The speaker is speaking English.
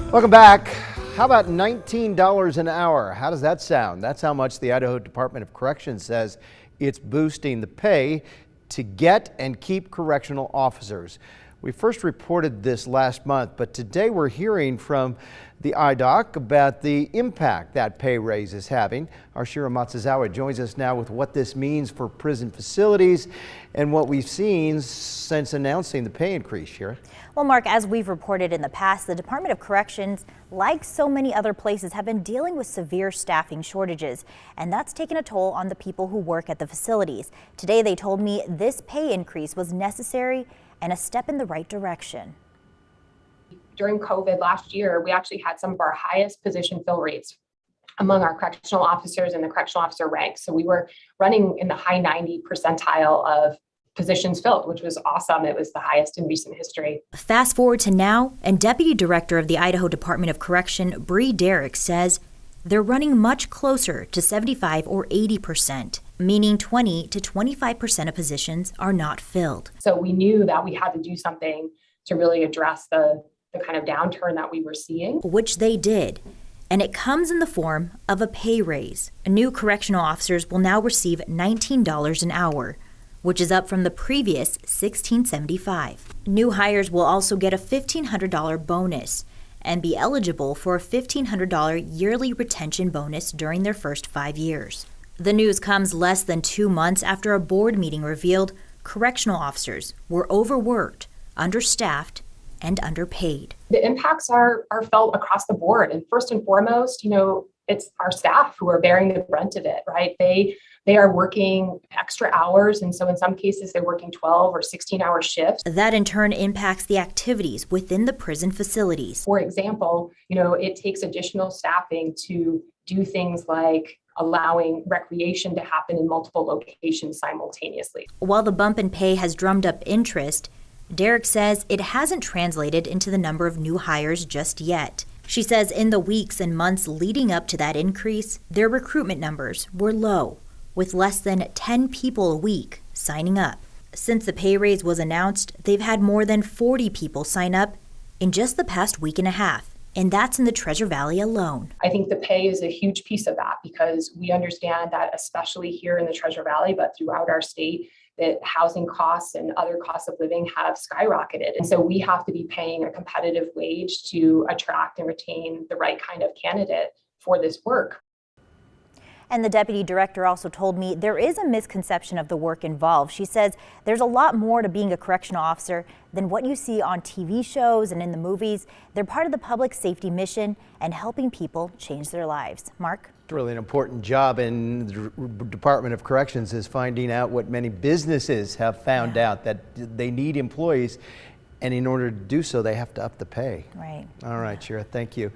Welcome back. How about $19 an hour? How does that sound? That's how much the Idaho Department of Correction says it's boosting the pay to get and keep correctional officers. We first reported this last month, but today we're hearing from the IDOC about the impact that pay raise is having. Our Shira Matsuzawa joins us now with what this means for prison facilities and what we've seen since announcing the pay increase. Shira. Well, Mark, as we've reported in the past, the Department of Corrections, like so many other places, have been dealing with severe staffing shortages, and that's taken a toll on the people who work at the facilities. Today, they told me this pay increase was necessary and a step in the right direction. During COVID last year, we actually had some of our highest position fill rates among our correctional officers in the correctional officer ranks. So we were running in the high 90 percentile of positions filled, which was awesome. It was the highest in recent history. Fast forward to now, and Deputy Director of the Idaho Department of Correction, Bree Derrick, says they're running much closer to 75 or 80%, meaning 20 to 25% of positions are not filled. So we knew that we had to do something to really address the kind of downturn that we were seeing. Which they did. And it comes in the form of a pay raise. New correctional officers will now receive $19 an hour, which is up from the previous $16.75. New hires will also get a $1,500 bonus and be eligible for a $1,500 yearly retention bonus during their first 5 years. The news comes less than 2 months after a board meeting revealed correctional officers were overworked, understaffed, and underpaid. The impacts are felt across the board. And first and foremost, it's our staff who are bearing the brunt of it, right? They are working extra hours. And so in some cases, they're working 12 or 16-hour shifts. That in turn impacts the activities within the prison facilities. For example, it takes additional staffing to do things like allowing recreation to happen in multiple locations simultaneously. While the bump in pay has drummed up interest, Derrick says it hasn't translated into the number of new hires just yet. She says in the weeks and months leading up to that increase, their recruitment numbers were low, with less than 10 people a week signing up. Since the pay raise was announced, they've had more than 40 people sign up in just the past week and a half, and that's in the Treasure Valley alone. I think the pay is a huge piece of that because we understand that especially here in the Treasure Valley, but throughout our state, that housing costs and other costs of living have skyrocketed. And so we have to be paying a competitive wage to attract and retain the right kind of candidate for this work. And the deputy director also told me there is a misconception of the work involved. She says there's a lot more to being a correctional officer than what you see on TV shows and in the movies. They're part of the public safety mission and helping people change their lives. Mark? It's really an important job, and the Department of Corrections is finding out what many businesses have found out, that they need employees, and in order to do so, they have to up the pay. Right. All right, Shira, thank you.